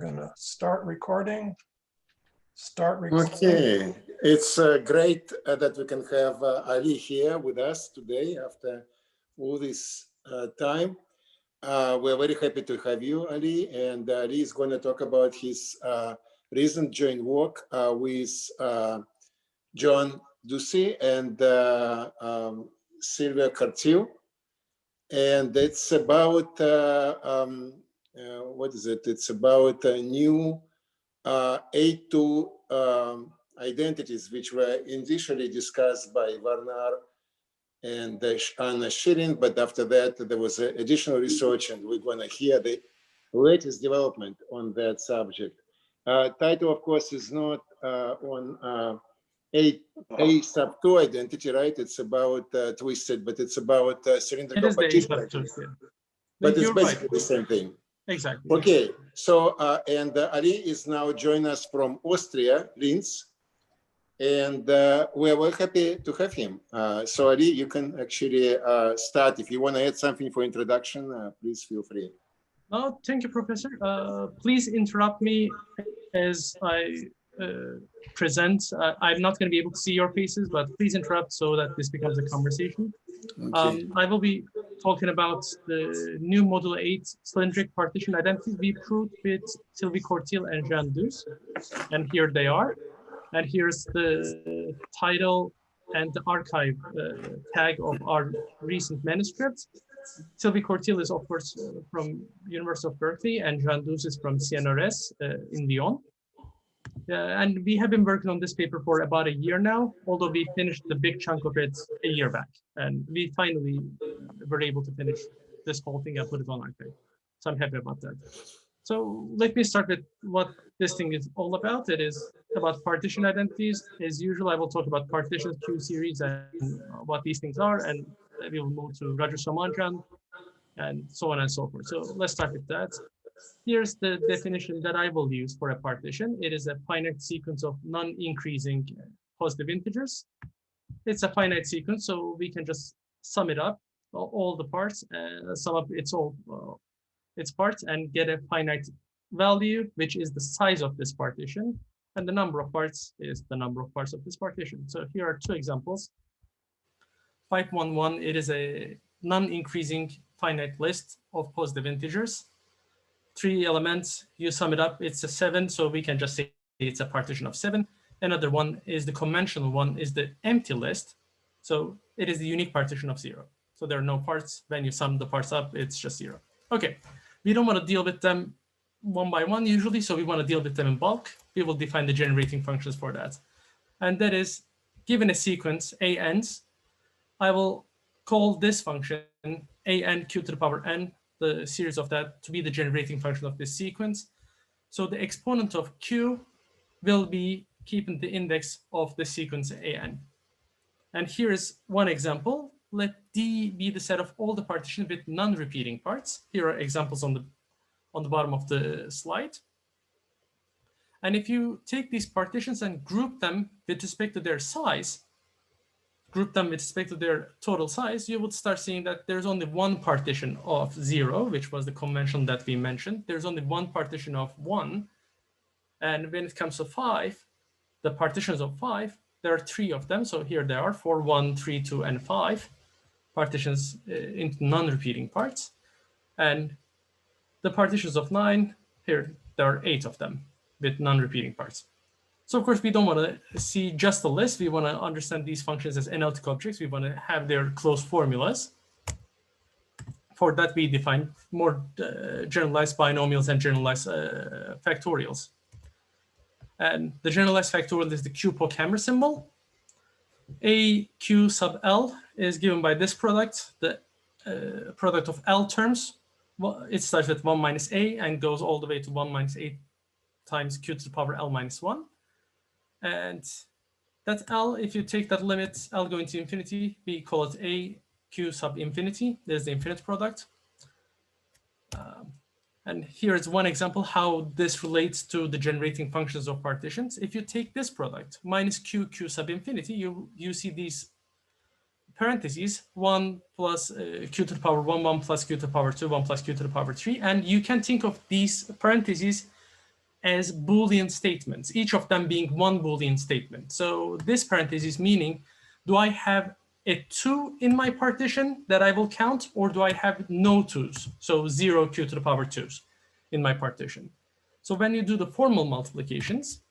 We're gonna start recording. Start recording. Okay, it's great that we can have Ali here with us today after all this time. We're very happy to have you, Ali, and Ali is going to talk about his recent joint work with Johann Ducy and Sylvia Cartier, and it's about what is it? It's about a new A2 identities, which were initially discussed by Varnar and Anna Schilling, but after that there was additional research, and we're going to hear the latest development on that subject. Title, of course, is not on A sub 2 identity, right? It's about twisted, but it's about cylindrical partition. But it's basically the same thing. Exactly. Okay, so and Ali is now joining us from Austria, Linz, and we're very happy to have him. So Ali, you can actually start. If you want to add something for introduction, please feel free. Oh, thank you, Professor. Please interrupt me as I present. I'm not going to be able to see your faces, but please interrupt so that this becomes a conversation. Okay. I will be talking about the new modulo 8 cylindric partition identities we proved with Sylvie Cortil and Johann Ducy. And here they are. And here's the title and the archive tag of our recent manuscripts. Sylvie Cortil is, of course, from University of Berkeley, and Johann Ducy is from CNRS in Lyon. And we have been working on this paper for about a year now, although we finished the big chunk of it a year back. And we finally were able to finish this whole thing and put it on archive. So I'm happy about that. So let me start with what this thing is all about. It is about partition identities. As usual, I will talk about partitions, Q series, and what these things are. And we will move to Raju-Somanjan and so on and so forth. So let's start with that. Here's the definition that I will use for a partition. It is a finite sequence of non-increasing positive integers. It's a finite sequence, so we can just sum it up, all the parts, sum up its parts, and get a finite value, which is the size of this partition, and the number of parts is the number of parts of this partition. So here are two examples. 511, it is a non-increasing finite list of positive integers. 3 elements, you sum it up, it's a 7, so we can just say it's a partition of 7. Another one is the conventional one, is the empty list. So it is the unique partition of 0. So there are no parts. When you sum the parts up, it's just 0. Okay, we don't want to deal with them one by one usually, so we want to deal with them in bulk. We will define the generating functions for that. And that is, given a sequence, ANs, I will call this function AN q to the power n, the series of that, to be the generating function of this sequence. So the exponent of q will be keeping the index of the sequence AN. And here is one example. Let D be the set of all the partitions with non-repeating parts. Here are examples on the bottom of the slide. And if you take these partitions and group them with respect to their size, group them with respect to their total size, you would start seeing that there's only one partition of 0, which was the convention that we mentioned. There's only one partition of 1. And when it comes to 5, the partitions of 5, there are 3 of them. So here they are, 4, 1, 3, 2, and 5 partitions into non-repeating parts. And the partitions of 9, here there are 8 of them with non-repeating parts. So of course, we don't want to see just the list. We want to understand these functions as analytic objects. We want to have their closed formulas. For that, we define more generalized binomials and generalized factorials. And the generalized factorial is the Q-Poch-Hammer symbol. A Q sub L is given by this product, the product of L terms. Well, it starts with 1 minus A and goes all the way to 1 minus A times Q to the power L minus 1. And that L, if you take that limit, L going to infinity, we call it A Q sub infinity. There's the infinite product. And here's one example how this relates to the generating functions of partitions. If you take this product, minus Q sub infinity, you see these parentheses, 1 plus Q to the power 1, 1 plus Q to the power 2, 1 plus Q to the power 3. And you can think of these parentheses as Boolean statements, each of them being one Boolean statement. So this parenthesis meaning, do I have a 2 in my partition that I will count, or do I have no 2's? So 0 q to the power 2's in my partition. So when you do the formal multiplications,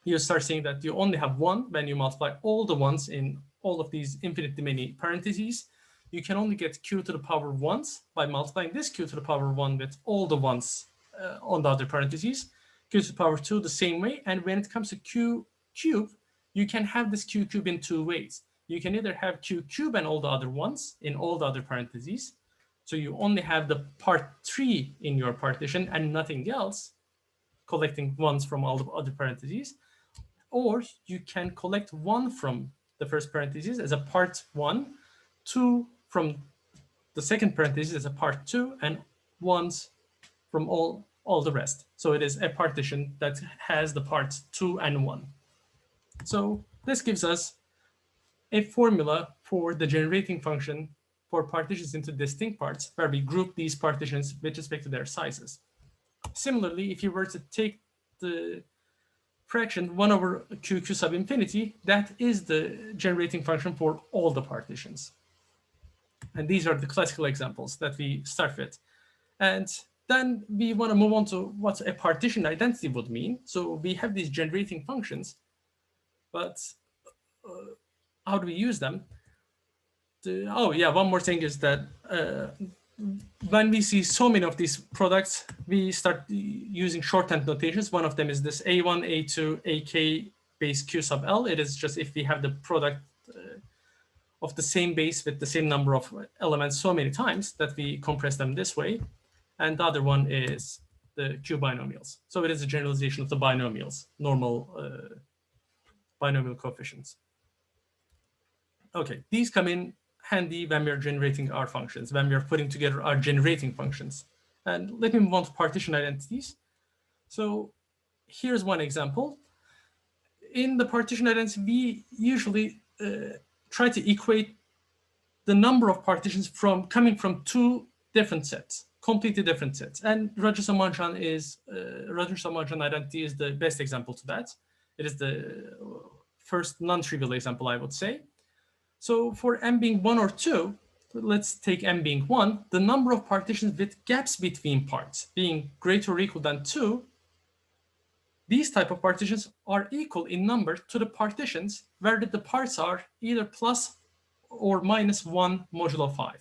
you start seeing that you only have 1 when you multiply all the ones in all of these infinitely many parentheses. You can only get q to the power 1's by multiplying this q to the power 1 with all the ones on the other parentheses. Q to the power 2 the same way. And when it comes to q cube, you can have this q cube in 2 ways. You can either have q cube and all the other ones in all the other parentheses. So you only have the part 3 in your partition and nothing else, collecting ones from all the other parentheses. Or you can collect 1 from the first parentheses as a part 1, 2 from the second parenthesis as a part 2, and ones from all the rest. So it is a partition that has the parts 2 and 1. So this gives us a formula for the generating function for partitions into distinct parts, where we group these partitions with respect to their sizes. Similarly, if you were to take the fraction 1 over q sub infinity, that is the generating function for all the partitions. And these are the classical examples that we start with. And then we want to move on to what a partition identity would mean. So we have these generating functions, but how do we use them? Oh yeah, one more thing is that when we see so many of these products, we start using shorthand notations. One of them is this A1, A2, AK base Q sub L. It is just if we have the product of the same base with the same number of elements so many times that we compress them this way. And the other one is the Q binomials. So it is a generalization of the binomials, normal binomial coefficients. Okay, these come in handy when we're generating our functions, when we're putting together our generating functions. And let me move on to partition identities. So here's one example. In the partition identity, we usually try to equate the number of partitions coming from 2 different sets, completely different sets. And Radon identity is the best example to that. It is the first non-trivial example, I would say. So for m being 1 or 2, let's take m being 1, the number of partitions with gaps between parts being greater or equal than 2, these type of partitions are equal in number to the partitions where the parts are either plus or minus 1 modulo 5.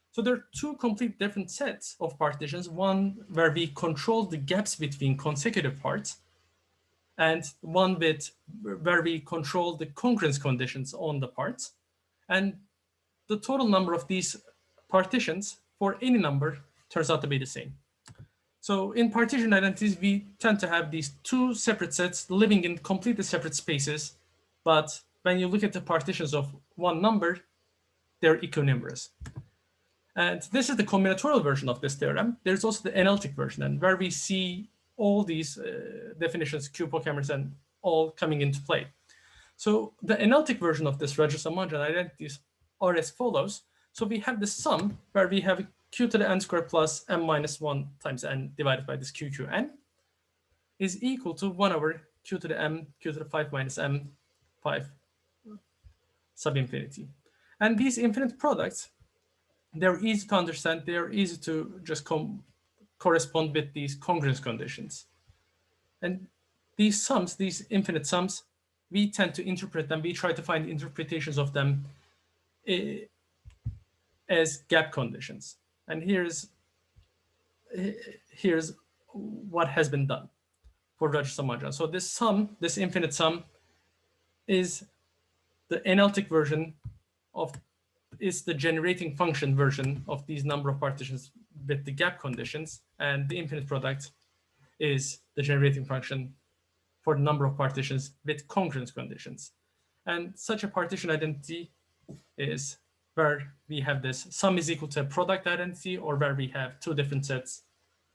So there are 2 complete different sets of partitions, one where we control the gaps between consecutive parts, and one where we control the congruence conditions on the parts. And the total number of these partitions for any number turns out to be the same. So in partition identities, we tend to have these 2 separate sets living in completely separate spaces. But when you look at the partitions of one number, they're equinumerous. And this is the combinatorial version of this theorem. There's also the analytic version, and where we see all these definitions, Q-pochemers, and all coming into play. So the analytic version of this Radon identities are as follows. So we have the sum where we have q to the n squared plus m minus 1 times n divided by this QQn is equal to 1 over q to the m, q to the 5 minus m, 5 sub infinity. And these infinite products, they're easy to understand. They're easy to just correspond with these congruence conditions. And these sums, these infinite sums, we tend to interpret them. We try to find interpretations of them as gap conditions. And here's what has been done for Radon. So this sum, this infinite sum, is the analytic version of, is the generating function version of these number of partitions with the gap conditions, and the infinite product is the generating function for the number of partitions with congruence conditions. And such a partition identity is where we have this sum is equal to a product identity, or where we have 2 different sets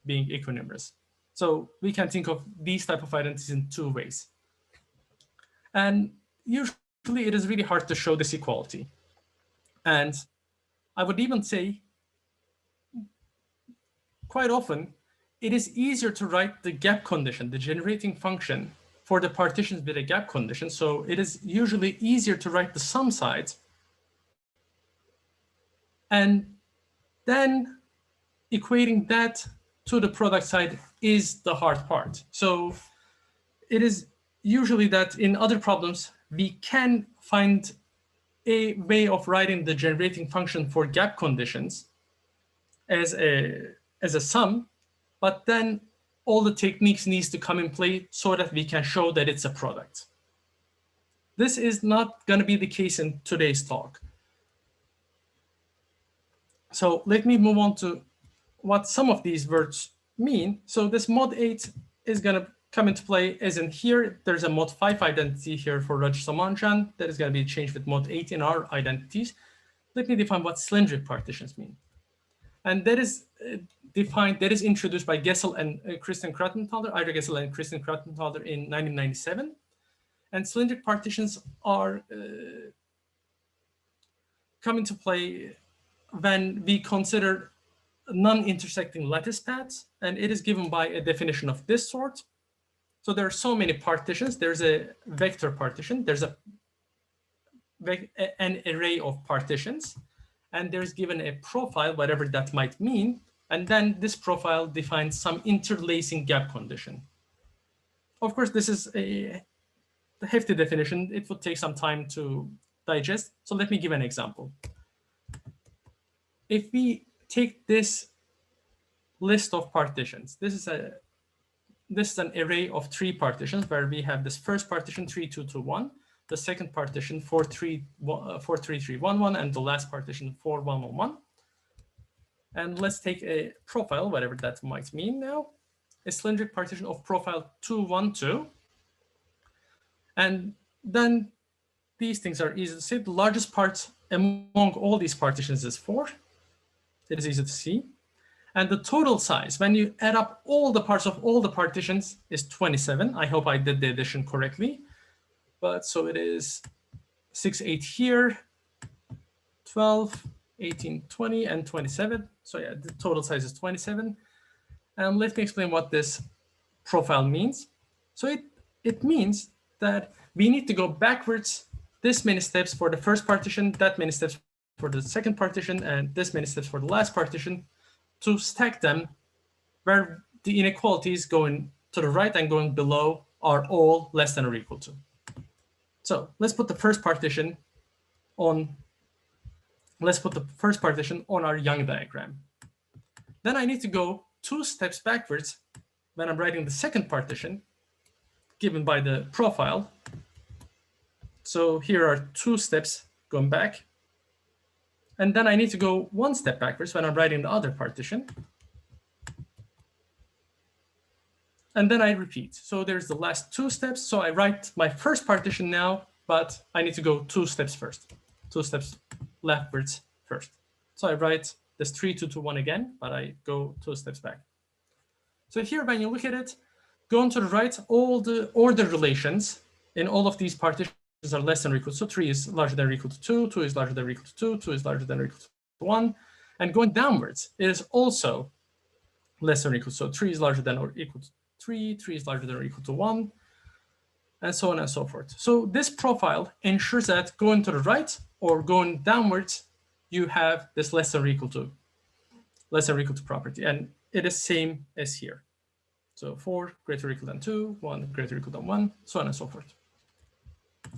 being equinumerous. So we can think of these type of identities in 2 ways. And usually it is really hard to show this equality. And I would even say quite often it is easier to write the gap condition, the generating function for the partitions with a gap condition. So it is usually easier to write the sum sides. And then equating that to the product side is the hard part. So it is usually that in other problems, we can find a way of writing the generating function for gap conditions as a sum, but then all the techniques needs to come in play so that we can show that it's a product. This is not going to be the case in today's talk. So let me move on to what some of these words mean. So this mod 8 is going to come into play as in here. There's a mod 5 identity here for Raj Samanjan that is going to be changed with mod 8 in our identities. Let me define what cylindric partitions mean. And that is defined, that is introduced by Gessel and Christian Krattenthaler, Ira Gessel and Christian Krattenthaler in 1997. And cylindric partitions are come into play when we consider non-intersecting lattice paths, and it is given by a definition of this sort. So there are so many partitions. There's a vector partition. There's an array of partitions, and there's given a profile, whatever that might mean. And then this profile defines some interlacing gap condition. Of course, this is a hefty definition. It would take some time to digest. So let me give an example. If we take this list of partitions, this is an array of 3 partitions where we have this first partition 3, 2, 2, 1, the second partition 4, 3, 3, 1, 1, and the last partition 4, 1, 1, 1. And let's take a profile, whatever that might mean now, a cylindric partition of profile 2, 1, 2. And then these things are easy to see. The largest part among all these partitions is 4. It is easy to see. And the total size, when you add up all the parts of all the partitions, is 27. I hope I did the addition correctly. But so it is 6, 8 here, 12, 18, 20, and 27. So yeah, the total size is 27. And let me explain what this profile means. So it means that we need to go backwards this many steps for the first partition, that many steps for the second partition, and this many steps for the last partition to stack them where the inequalities going to the right and going below are all less than or equal to. So let's put the first partition on our Young diagram. Then I need to go 2 steps backwards when I'm writing the second partition given by the profile. So here are 2 steps going back. And then I need to go 1 step backwards when I'm writing the other partition. And then I repeat. So there's the last 2 steps. So I write my first partition now, but I need to go 2 steps first, 2 steps leftwards first. So I write this 3, 2, 2, 1 again, but I go 2 steps back. So here, when you look at it, going to the right, all the order relations in all of these partitions are less than or equal to. So 3 is larger than or equal to 2, 2 is larger than or equal to 2, 2 is larger than or equal to 1. And going downwards, it is also less than or equal to. So 3 is larger than or equal to 3, 3 is larger than or equal to 1, and so on and so forth. So this profile ensures that going to the right or going downwards, you have this less than or equal to property. And it is same as here. So 4 greater or equal than 2, 1 greater or equal than 1, so on and so forth.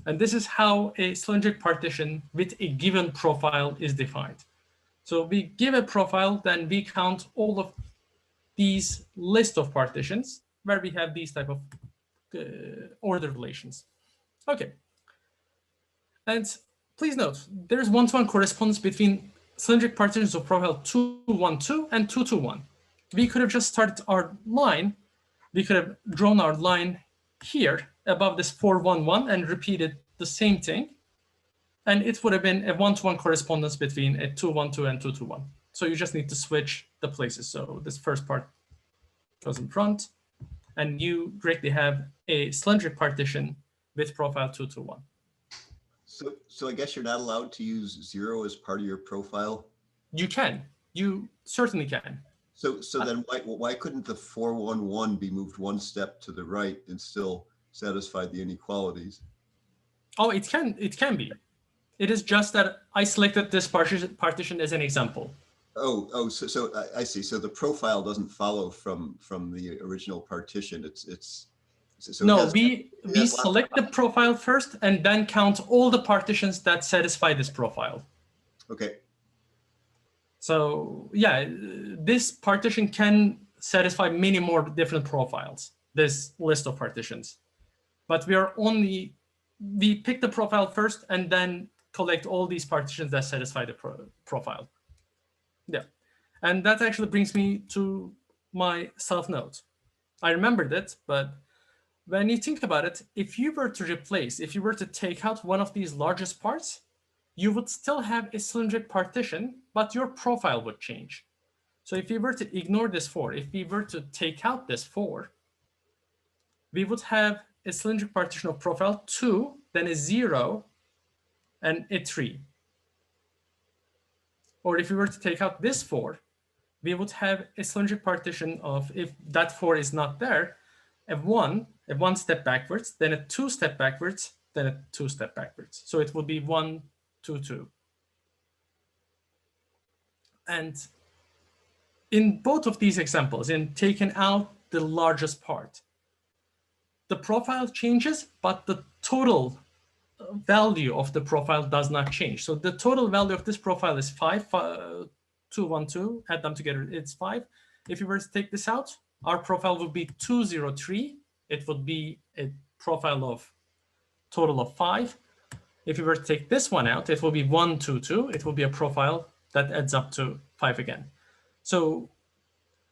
And this is how a cylindric partition with a given profile is defined. So we give a profile, then we count all of these list of partitions where we have these type of order relations. Okay. And please note, there's one-to-one correspondence between cylindric partitions of profile 2, 1, 2 and 2, 2, 1. We could have just started our line. We could have drawn our line here above this 4, 1, 1 and repeated the same thing. And it would have been a one-to-one correspondence between a 2, 1, 2 and 2, 2, 1. So you just need to switch the places. So this first part goes in front, and you directly have a cylindric partition with profile 2, 2, 1. So I guess you're not allowed to use 0 as part of your profile? You can. You certainly can. So then why couldn't the 411 be moved one step to the right and still satisfy the inequalities? Oh, it can be. It is just that I selected this partition as an example. So I see. So the profile doesn't follow from the original partition. No, we select the profile first and then count all the partitions that satisfy this profile. Okay. So yeah, this partition can satisfy many more different profiles, this list of partitions. But we pick the profile first and then collect all these partitions that satisfy the profile. Yeah, and that actually brings me to my self-note. I remembered it, but when you think about it, if you were to take out one of these largest parts, you would still have a cylindric partition, but your profile would change. So if you were to ignore this 4, if we were to take out this 4, we would have a cylindric partition of profile 2, then a 0, and a 3. Or if we were to take out this 4, we would have a cylindric partition of, if that 4 is not there, a 1 step backwards, then a 2 step backwards, then a 2 step backwards. So it would be 1, 2, 2. And in both of these examples, in taking out the largest part, the profile changes, but the total value of the profile does not change. So the total value of this profile is 5, 2, 1, 2, add them together, it's 5. If you were to take this out, our profile would be 2, 0, 3. It would be a profile of total of 5. If you were to take this one out, it will be 1, 2, 2. It will be a profile that adds up to 5 again. So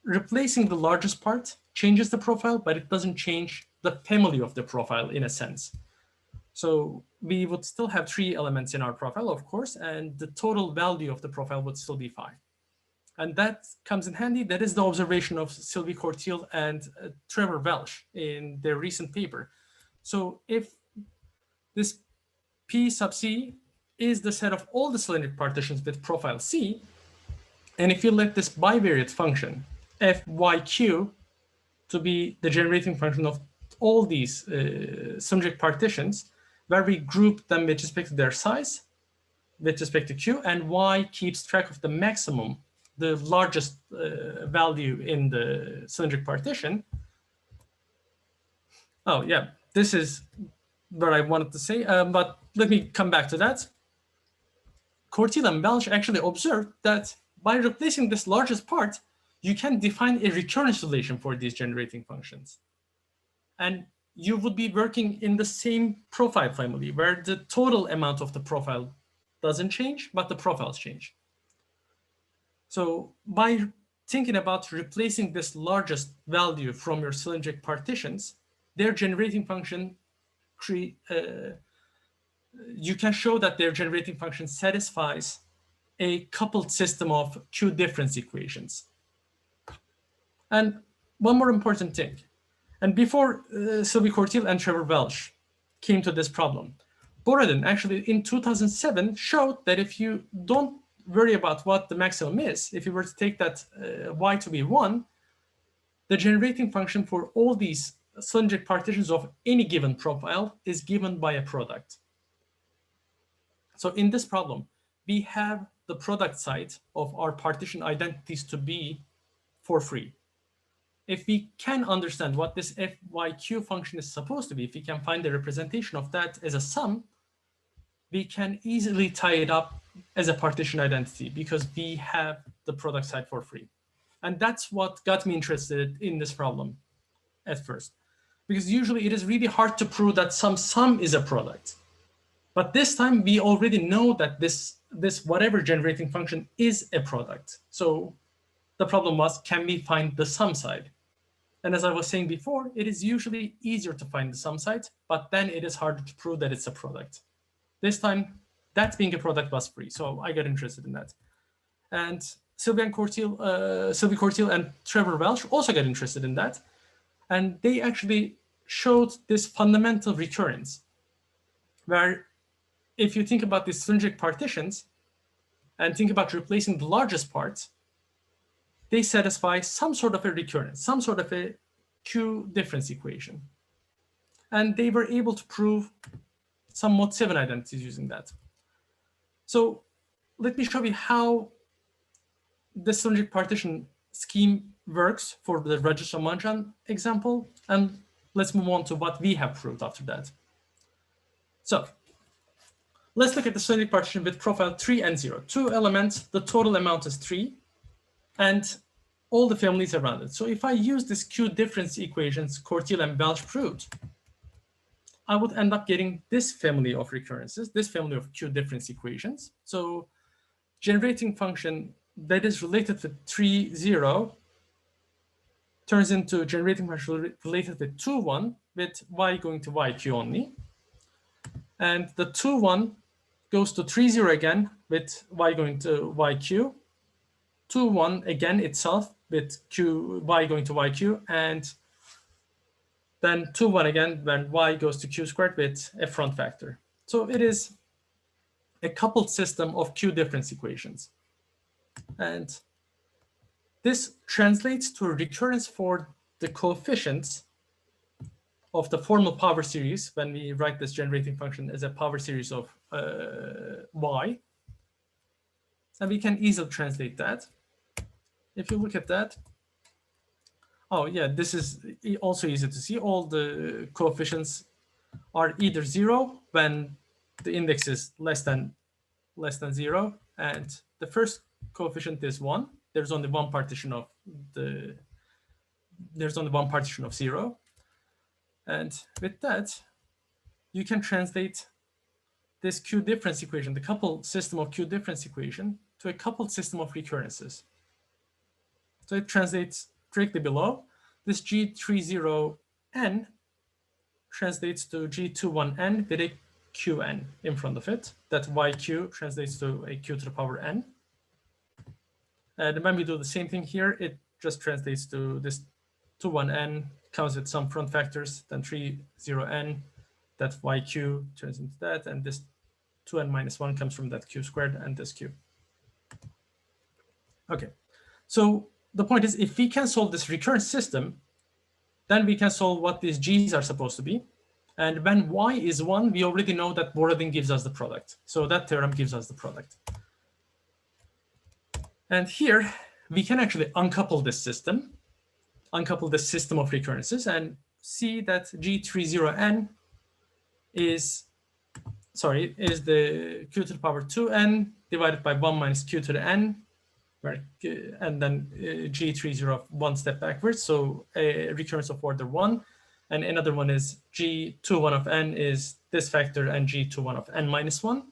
replacing the largest part changes the profile, but it doesn't change the family of the profile in a sense. So we would still have 3 elements in our profile, of course, and the total value of the profile would still be 5. And that comes in handy. That is the observation of Sylvie Courtiel and Trevor Welsh in their recent paper. So if this P sub C is the set of all the cylindric partitions with profile C, and if you let this bivariate function, fyq, to be the generating function of all these cylindric partitions, where we group them with respect to their size, with respect to q, and y keeps track of the maximum, the largest value in the cylindric partition. Oh yeah, this is what I wanted to say, but let me come back to that. Courtiel and Welsh actually observed that by replacing this largest part, you can define a recurrence relation for these generating functions. And you would be working in the same profile family where the total amount of the profile doesn't change, but the profiles change. So by thinking about replacing this largest value from your cylindric partitions, their generating function, you can show that their generating function satisfies a coupled system of Q difference equations. And one more important thing, and before Sylvie Courtiel and Trevor Welsh came to this problem, Borodin actually in 2007 showed that if you don't worry about what the maximum is, if you were to take that y to be 1, the generating function for all these cylindric partitions of any given profile is given by a product. So in this problem, we have the product side of our partition identities to be for free. If we can understand what this fyq function is supposed to be, if we can find the representation of that as a sum, we can easily tie it up as a partition identity because we have the product side for free. And that's what got me interested in this problem at first, because usually it is really hard to prove that some sum is a product. But this time we already know that this whatever generating function is a product. So the problem was, can we find the sum side? And as I was saying before, it is usually easier to find the sum side, but then it is harder to prove that it's a product. This time, that being a product was free, so I got interested in that. And Sylvie Courtiel and Trevor Welsh also got interested in that. And they actually showed this fundamental recurrence, where if you think about these cylindric partitions and think about replacing the largest part, they satisfy some sort of a recurrence, some sort of a Q difference equation. And they were able to prove some mod 7 identities using that. So let me show you how the cylindric partition scheme works for the Rajasthan example, and let's move on to what we have proved after that. So let's look at the cylindric partition with profile 3 and 0. 2 elements, the total amount is 3, and all the families around it. So if I use this Q difference equations Cortiel and Welch proved, I would end up getting this family of recurrences, this family of Q difference equations. So generating function that is related to 3, 0 turns into generating function related to 2, 1 with y going to yq only. And the 2, 1 goes to 3, 0 again with y going to yq. 2, 1 again itself with y going to yq. And then 2, 1 again when y goes to q squared with a front factor. So it is a coupled system of Q difference equations. And this translates to a recurrence for the coefficients of the formal power series when we write this generating function as a power series of y. And we can easily translate that. If you look at that, oh yeah, this is also easy to see. All the coefficients are either 0 when the index is less than 0, and the first coefficient is 1. There's only one partition of 0. And with that, you can translate this Q difference equation, the coupled system of Q difference equation, to a coupled system of recurrences. So it translates directly below. This G30n translates to G21n with a Qn in front of it. That yq translates to a q to the power n. And when we do the same thing here, it just translates to this 21n comes with some front factors, then 30n, that yq turns into that, and this 2n minus 1 comes from that q squared and this q. Okay, so the point is, if we can solve this recurrent system, then we can solve what these g's are supposed to be. And when y is 1, we already know that Borodin gives us the product. So that theorem gives us the product. And here, we can actually uncouple this system of recurrences, and see that G30n is the q to the power 2n divided by 1 minus q to the n, and then G30 one step backwards, so a recurrence of order 1. And another one is G21 of n is this factor, and G21 of n minus 1.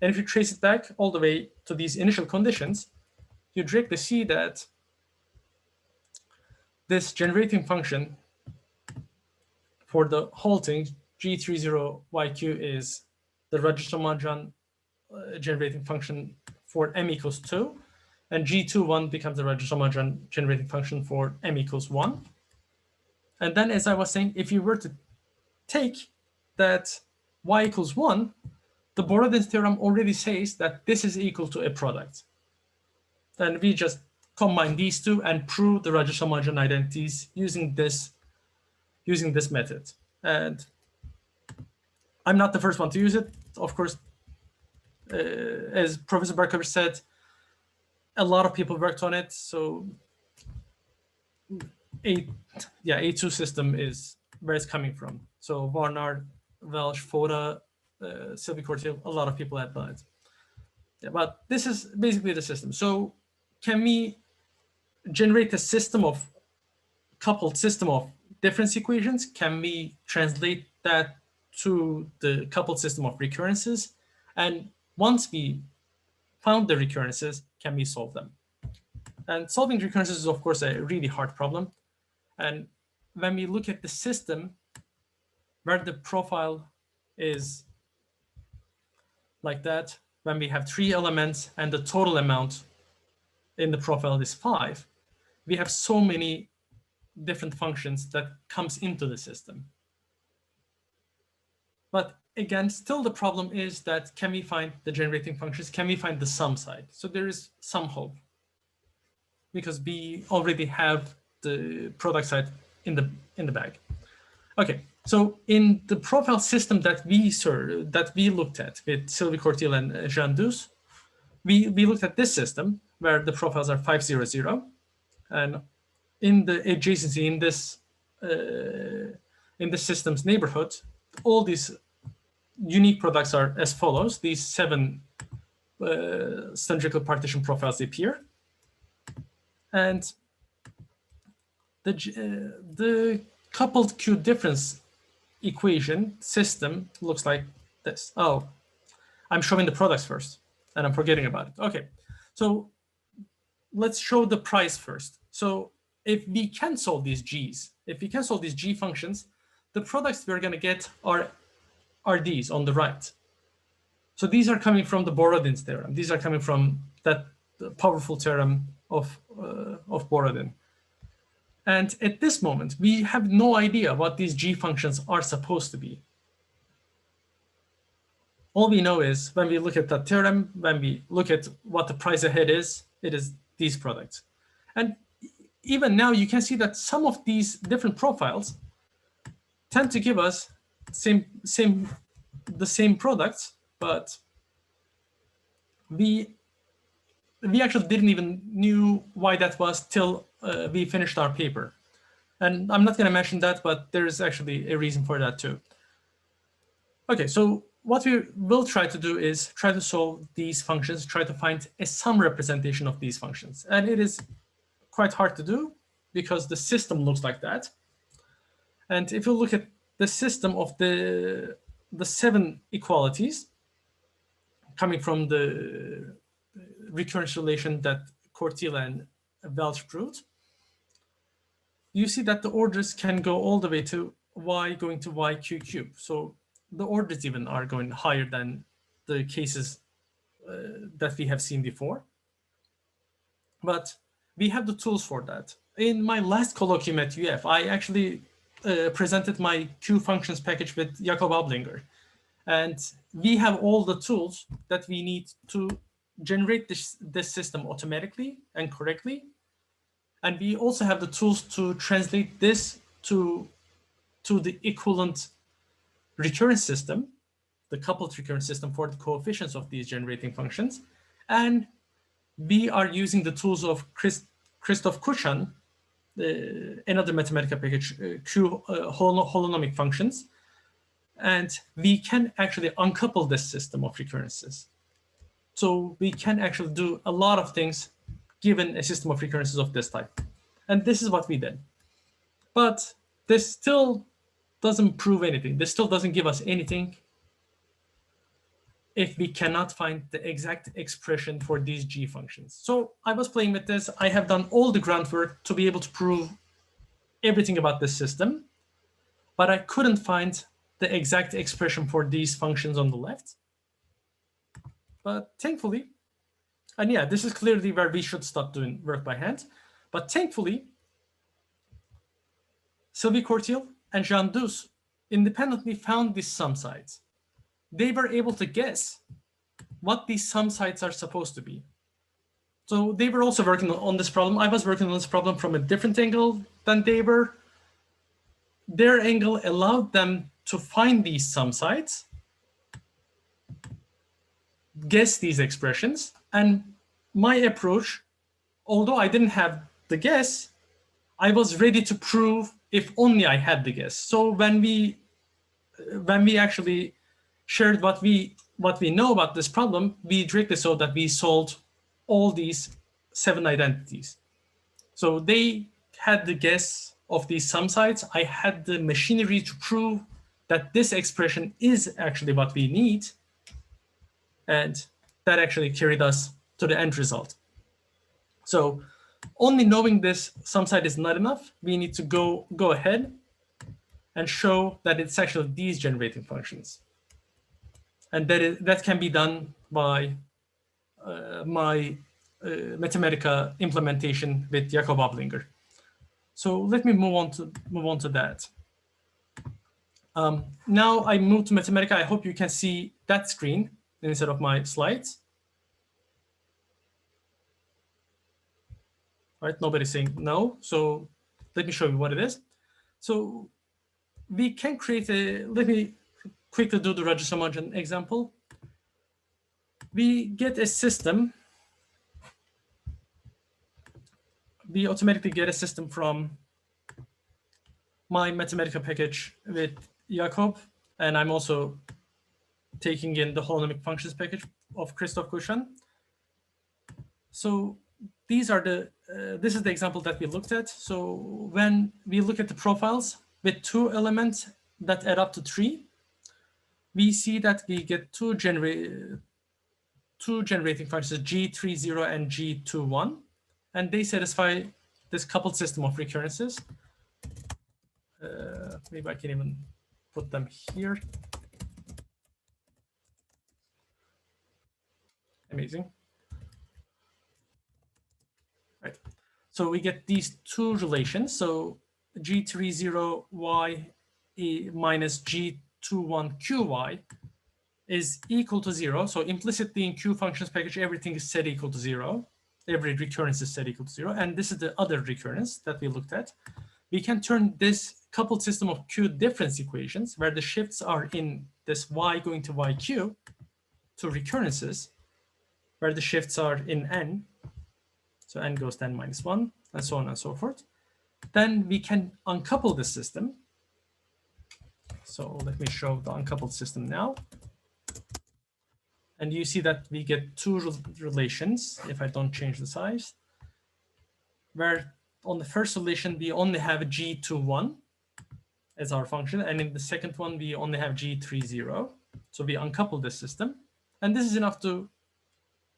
And if you trace it back all the way to these initial conditions, you directly see that this generating function for the whole thing, G30yq, is the Rajasthan generating function for m equals 2, and G21 becomes the Rajasthan generating function for m equals 1. And then, as I was saying, if you were to take that y equals 1, the Borodin's theorem already says that this is equal to a product. Then we just combine these two and prove the Rajasthan identities using this method. And I'm not the first one to use it. Of course, as Professor Barkovich said, a lot of people worked on it. So A2 system is where it's coming from. So Varnar, Welch, Foda, Sylvie Cortiel, a lot of people have done it. Yeah, but this is basically the system. So can we generate a coupled system of difference equations? Can we translate that to the coupled system of recurrences? And once we found the recurrences, can we solve them? And solving recurrences is, of course, a really hard problem. And when we look at the system where the profile is like that, when we have 3 elements and the total amount in the profile is 5, we have so many different functions that comes into the system. But again, still the problem is that can we find the generating functions? Can we find the sum side? So there is some hope. because we already have the product side in the bag. Okay, so in the profile system that we looked at with Sylvie Cortil and Jean Dus, we looked at this system where the profiles are 500, and in the adjacency in this system's neighborhood, all these unique products are as follows. These 7 cylindrical partition profiles appear, and the coupled Q difference equation system looks like this. Oh, I'm showing the products first, and I'm forgetting about it. Okay, so let's show the price first. So if we cancel these G's, if we cancel these G functions, the products we're going to get are these on the right. So these are coming from the Borodin's theorem. These are coming from that powerful theorem of Borodin. And at this moment, we have no idea what these G functions are supposed to be. All we know is when we look at that theorem, when we look at what the price ahead is, it is these products. And even now, you can see that some of these different profiles tend to give us the same products, but we actually didn't even knew why that was till we finished our paper. And I'm not going to mention that, but there's actually a reason for that too. Okay, so what we will try to do is try to solve these functions, try to find a sum representation of these functions. And it is quite hard to do because the system looks like that. And if you look at the system of the 7 equalities coming from the recurrence relation that Cortil and Welch proved, you see that the orders can go all the way to y going to yq cubed. So the orders even are going higher than the cases that we have seen before. But we have the tools for that. In my last colloquium at UF, I actually presented my Q functions package with Jakob Ablinger. And we have all the tools that we need to generate this system automatically and correctly. And we also have the tools to translate this to the equivalent recurrence system, the coupled recurrence system for the coefficients of these generating functions. And we are using the tools of Christoph Kuchan, another Mathematica package, Q holonomic functions. And we can actually uncouple this system of recurrences. So we can actually do a lot of things given a system of recurrences of this type. And this is what we did. But this still doesn't prove anything. This still doesn't give us anything if we cannot find the exact expression for these G functions. So I was playing with this. I have done all the groundwork to be able to prove everything about this system, but I couldn't find the exact expression for these functions on the left. But thankfully, and yeah, this is clearly where we should stop doing work by hand. But thankfully, Sylvie Cortil and Jean Dus independently found these sum sides. They were able to guess what these sum sides are supposed to be. So they were also working on this problem. I was working on this problem from a different angle than they were. Their angle allowed them to find these sum sides, guess these expressions, and my approach, although I didn't have the guess, I was ready to prove if only I had the guess. So when we actually shared what we know about this problem, we directly saw that we solved all these 7 identities. So they had the guess of these sum sides. I had the machinery to prove that this expression is actually what we need. And that actually carried us to the end result. So only knowing this sum side is not enough. We need to go ahead and show that it's actually these generating functions. And that can be done by my Mathematica implementation with Jakob Ablinger. So let me move on to that. Now I move to Mathematica. I hope you can see that screen instead of my slides. right? Nobody's saying no. So let me show you what it is. So we can create let me quickly do the register margin example. We get a system. We automatically get a system from my mathematical package with Jakob, and I'm also taking in the holonomic functions package of Christoph Kushan. So these are this is the example that we looked at. So when we look at the profiles with 2 elements that add up to 3, we see that we get two generating functions, G30 and G21, and they satisfy this coupled system of recurrences. Maybe I can even put them here. Amazing. Right. So we get these two relations. So G30y minus G21qy is equal to 0. So implicitly in Q functions package, everything is set equal to 0. Every recurrence is set equal to 0. And this is the other recurrence that we looked at. We can turn this coupled system of Q difference equations, where the shifts are in this y going to yq, to recurrences, where the shifts are in n. So n goes to n minus 1, and so on and so forth. Then we can uncouple the system. So let me show the uncoupled system now. And you see that we get two relations, if I don't change the size, where on the first relation, we only have G21 as our function. And in the second one, we only have G30. So we uncouple this system. And this is enough to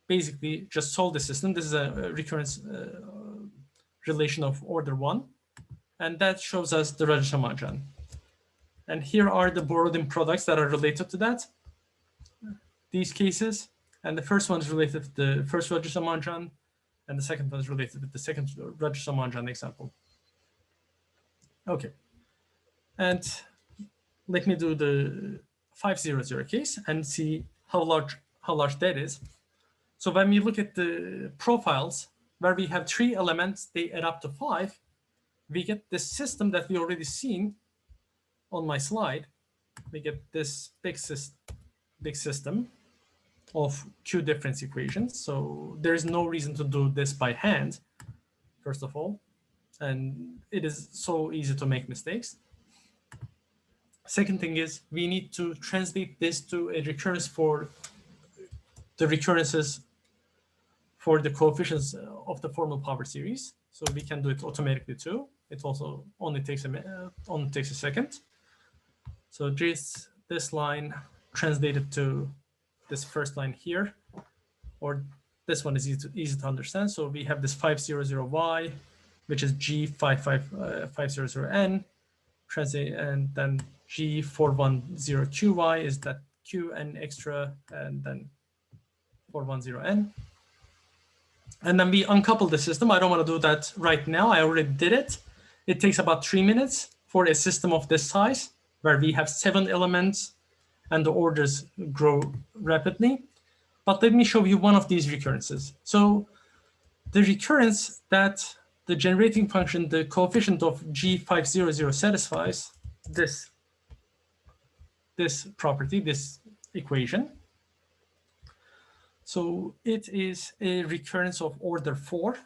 basically just solve the system. This is a recurrence relation of order 1. And that shows us the Radon. And here are the borrowed-in products that are related to that. These cases, and the first one is related to the first Radon, and the second one is related with the second Radon example. Okay, and let me do the 500 case and see how large that is. So when we look at the profiles where we have 3 elements, they add up to 5. We get this system that we already seen on my slide. We get this big system of Q difference equations. So there is no reason to do this by hand, first of all. And it is so easy to make mistakes. Second thing is we need to translate this to a recurrence for the recurrences for the coefficients of the formal power series. So we can do it automatically too. It also only takes a second. So this line translated to this first line here, or this one is easy to understand. So we have this 500y, which is G500n, and then G410qy is that qn extra, and then 410n. And then we uncouple the system. I don't want to do that right now. I already did it. It takes about 3 minutes for a system of this size, where we have 7 elements and the orders grow rapidly. But let me show you one of these recurrences. So the recurrence that the generating function, the coefficient of G500 satisfies this property, this equation. So it is a recurrence of order 4.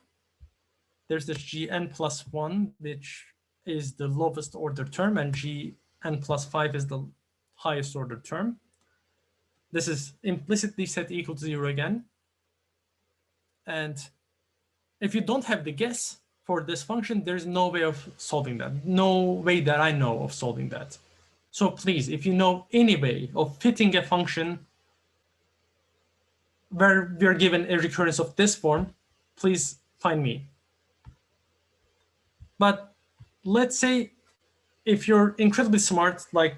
There's this Gn plus 1, which is the lowest order term, and Gn plus 5 is the highest order term. This is implicitly set equal to 0 again. And if you don't have the guess for this function, there's no way of solving that. No way that I know of solving that. So please, if you know any way of fitting a function where we're given a recurrence of this form, please find me. But let's say if you're incredibly smart, like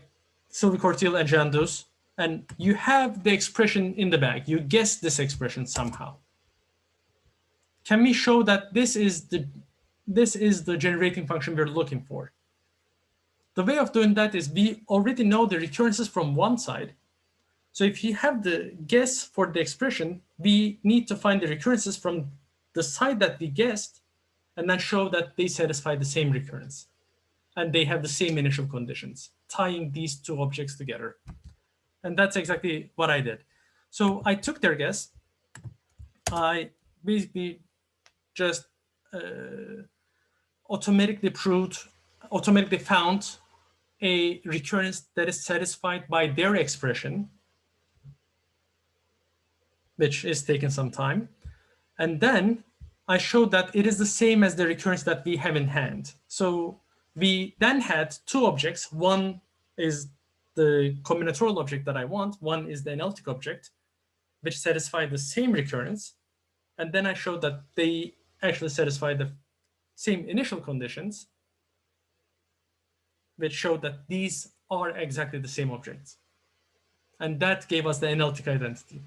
Sylvie Cortil and Jandus, and you have the expression in the bag, you guess this expression somehow. Can we show that this is the generating function we're looking for? The way of doing that is we already know the recurrences from one side. So if you have the guess for the expression, we need to find the recurrences from the side that we guessed and then show that they satisfy the same recurrence and they have the same initial conditions, tying these two objects together. And that's exactly what I did. So I took their guess. I basically just automatically found a recurrence that is satisfied by their expression, which is taking some time. And then I showed that it is the same as the recurrence that we have in hand. So we then had two objects. One is the combinatorial object that I want. One is the analytic object, which satisfy the same recurrence. And then I showed that they actually satisfy the same initial conditions, which showed that these are exactly the same objects. And that gave us the analytic identity.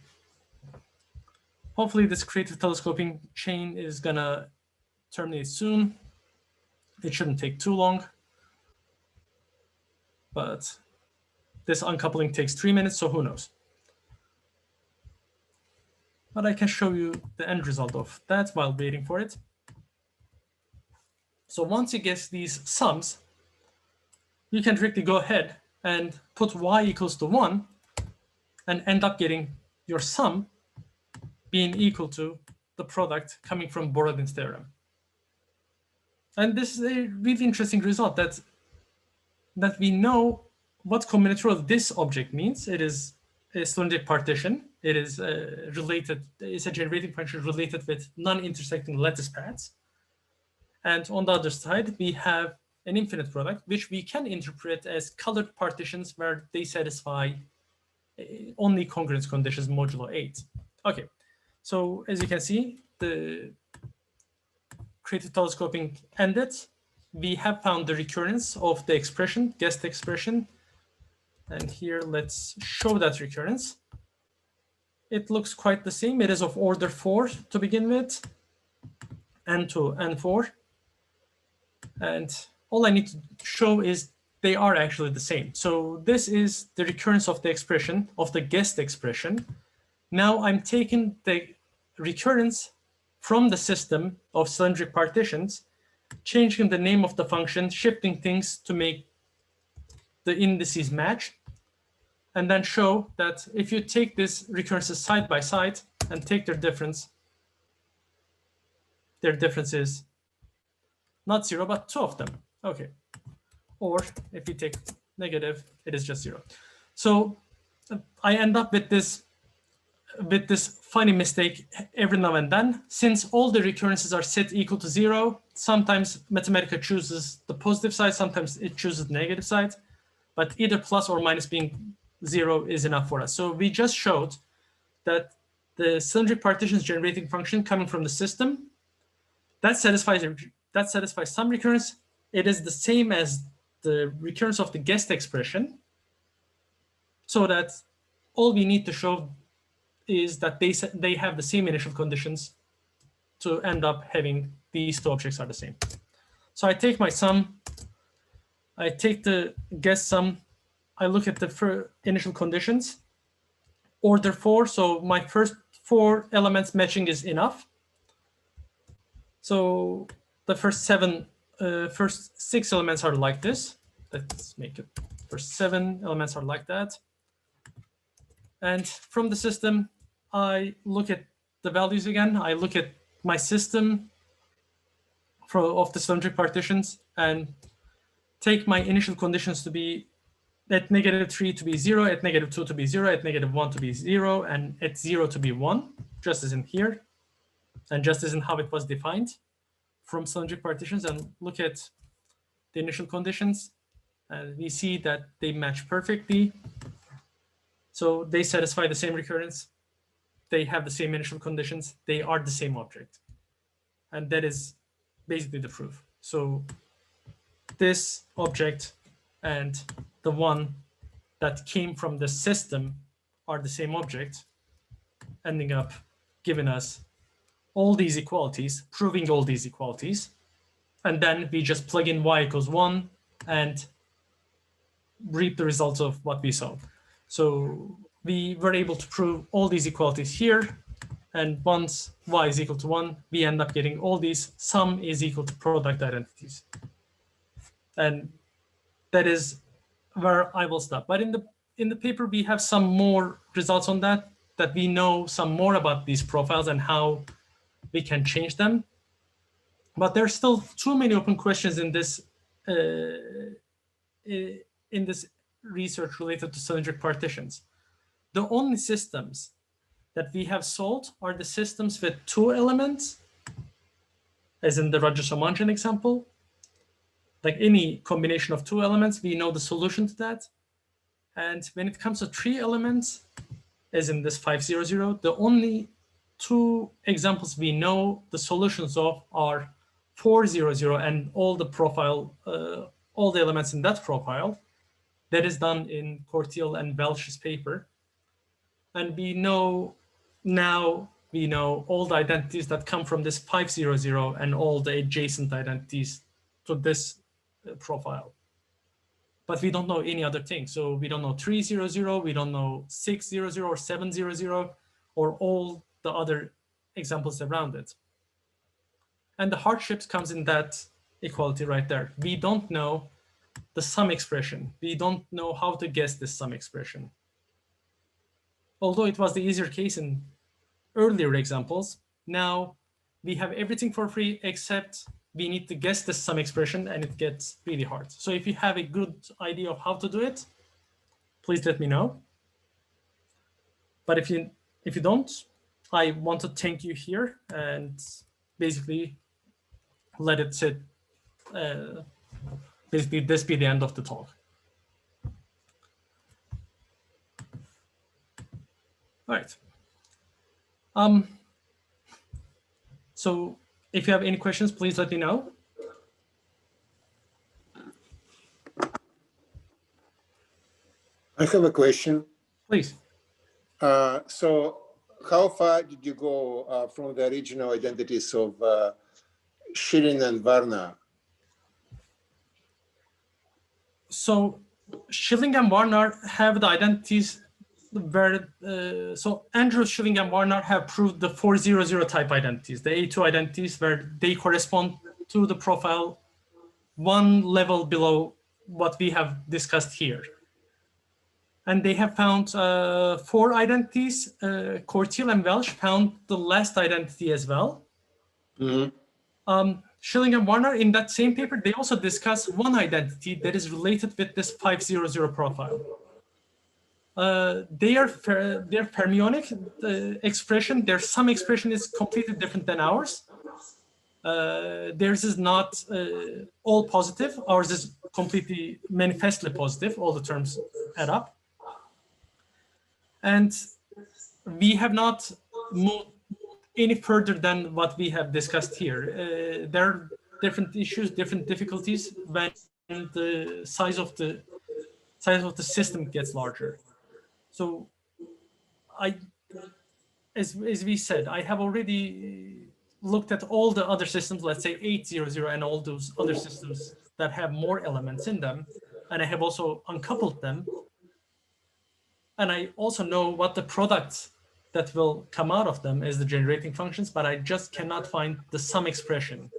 Hopefully this creative telescoping chain is gonna terminate soon. It shouldn't take too long, but this uncoupling takes 3 minutes, so who knows? But I can show you the end result of that while waiting for it. So once you get these sums, you can directly go ahead and put y equals to 1 and end up getting your sum being equal to the product coming from Borodin's theorem. And this is a really interesting result that we know what combinatorial this object means. It is a cylindric partition. It is related, it's a generating function related with non-intersecting lattice paths. And on the other side, we have an infinite product, which we can interpret as colored partitions where they satisfy only congruence conditions modulo 8. Okay, so as you can see, the creative telescoping ended. We have found the recurrence of the expression, guessed expression. And here, let's show that recurrence. It looks quite the same. It is of order 4 to begin with, n2, n4. And all I need to show is they are actually the same. So this is the recurrence of the expression, of the guessed expression. Now I'm taking the recurrence from the system of cylindric partitions, changing the name of the function, shifting things to make the indices match, and then show that if you take these recurrences side by side and take their difference is not 0, but 2 of them. Okay. Or if you take negative, it is just 0. So I end up with this funny mistake every now and then. Since all the recurrences are set equal to 0, sometimes Mathematica chooses the positive side, sometimes it chooses the negative side, but either plus or minus being 0 is enough for us. So we just showed that the cylindric partitions generating function coming from the system, that satisfies some recurrence. It is the same as the recurrence of the guessed expression, so that all we need to show is that they have the same initial conditions to end up having these two objects are the same. So I take my sum, I take the guess sum, I look at the initial conditions, order 4, so my first 4 elements matching is enough. So the first 6 elements are like this. Let's make it, first 7 elements are like that. And from the system, I look at the values again. I look at my system of the cylindric partitions and take my initial conditions to be at -3 to be 0, at -2 to be 0, at -1 to be 0, and at 0 to be 1, just as in here, and just as in how it was defined from cylindric partitions, and look at the initial conditions. And we see that they match perfectly. So they satisfy the same recurrence. They have the same initial conditions. They are the same object. And that is basically the proof. So this object and the one that came from the system are the same object, ending up giving us all these equalities, proving all these equalities. And then we just plug in y equals 1 and reap the results of what we saw. So we were able to prove all these equalities here, And once y is equal to 1, we end up getting all these sum is equal to product identities. And that is where I will stop. But in the paper, we have some more results on that we know some more about these profiles and how we can change them. But there's still too many open questions in this research related to cylindric partitions. The only systems that we have solved are the systems with 2 elements, as in the Rajaswamanjan example. Like any combination of 2 elements, we know the solution to that. And when it comes to 3 elements, as in this 500, the only 2 examples we know the solutions of are 400 and all the profile, all the elements in that profile. That is done in Cortiel and Welch's paper. And we know now, we know all the identities that come from this 500 and all the adjacent identities to this profile. But we don't know any other thing. So we don't know 300, we don't know 600 or 700, or all the other examples around it. And the hardships comes in that equality right there. We don't know the sum expression. We don't know how to guess this sum expression. Although it was the easier case in earlier examples, now we have everything for free except we need to guess this sum expression, and it gets really hard. So if you have a good idea of how to do it, please let me know. But if you don't, I want to thank you here and basically let it sit. Basically, this be the end of the talk. All right. So if you have any questions, please let me know. I have a question. Please. So how far did you go from the original identities of Schilling and Warner? So Schilling and Warner have the identities where, so Andrew, Schilling, and Warner have proved the 400 type identities, the A2 identities, where they correspond to the profile 1 level below what we have discussed here. And they have found 4 identities. Cortiel and Welch found the last identity as well. Mm-hmm. Schilling and Warner, in that same paper, they also discuss 1 identity that is related with this 500 profile. Their fermionic expression, their sum expression is completely different than ours. Theirs is not all positive. Ours is completely manifestly positive. All the terms add up. And we have not moved any further than what we have discussed here. There are different issues, different difficulties when the size of the system gets larger. So as we said, I have already looked at all the other systems, let's say 800 and all those other systems that have more elements in them. And I have also uncoupled them. And I also know what the product that will come out of them is the generating functions, but I just cannot find the sum expression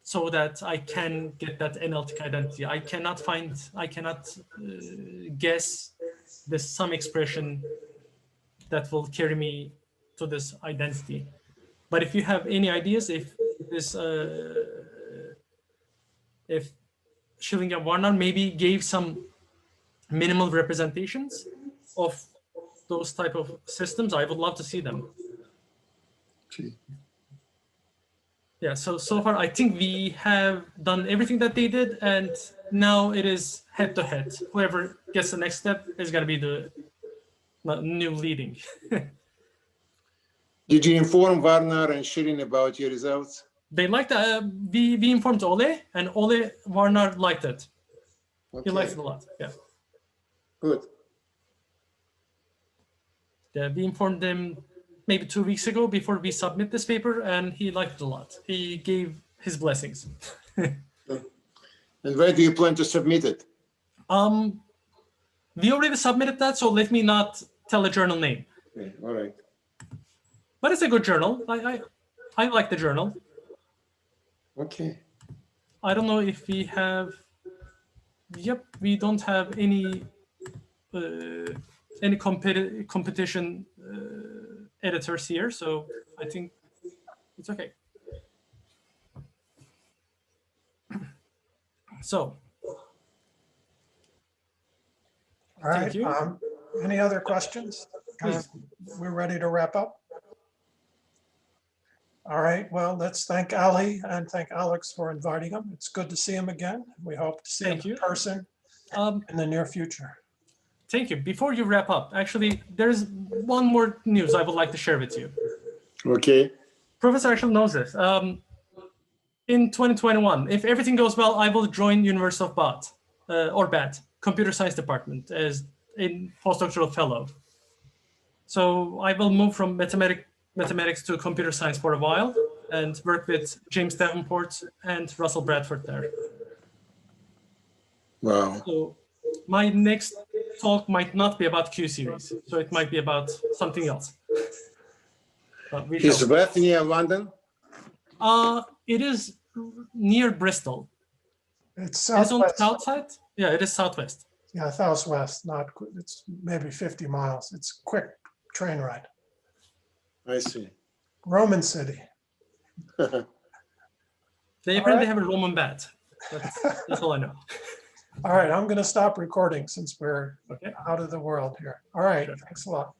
so that I can get that analytic identity. I cannot guess the sum expression that will carry me to this identity. But if you have any ideas, if Schilling and Warner maybe gave some minimal representations of those type of systems, I would love to see them. Yeah, so far I think we have done everything that they did, and now it is head to head. Whoever gets the next step is going to be the new leading. Did you inform Warner and Schilling about your results? They liked it. We informed Ole, and Ole Warner liked it. Okay. He liked it a lot. Yeah. Good. Yeah, we informed him maybe 2 weeks ago before we submit this paper, and he liked it a lot. He gave his blessings. And where do you plan to submit it? We already submitted that, so let me not telejournal name. Okay, all right. But it's a good journal. I like the journal. Okay. I don't know if we have. Yep, we don't have any competition editors here, so I think it's okay. So, All right. thank you. Any other questions? Please. We're ready to wrap up. All right. Well, let's thank Ali and thank Alex for inviting him. It's good to see him again. We hope to see him Thank you. in person in the near future. Thank you. Before you wrap up, actually, there's one more news I would like to share with you. Okay. Professor actually knows this. In 2021, if everything goes well, I will join University of Bath, or BAT, Computer Science Department, as a postdoctoral fellow. So I will move from mathematics to computer science for a while and work with James Davenport and Russell Bradford there. Wow. So my next talk might not be about Q-series, so it might be about something else. But we Is shall. Bath near London? It is near It's Bristol. It's on the southwest. south side? Yeah, it is southwest. Yeah, southwest, it's maybe 50 miles. It's quick train ride. I see. Roman city. They All apparently right. have a Roman bat. That's all I know. All right, I'm going to stop recording since we're Okay. out of the world here. All right, Sure. thanks a lot.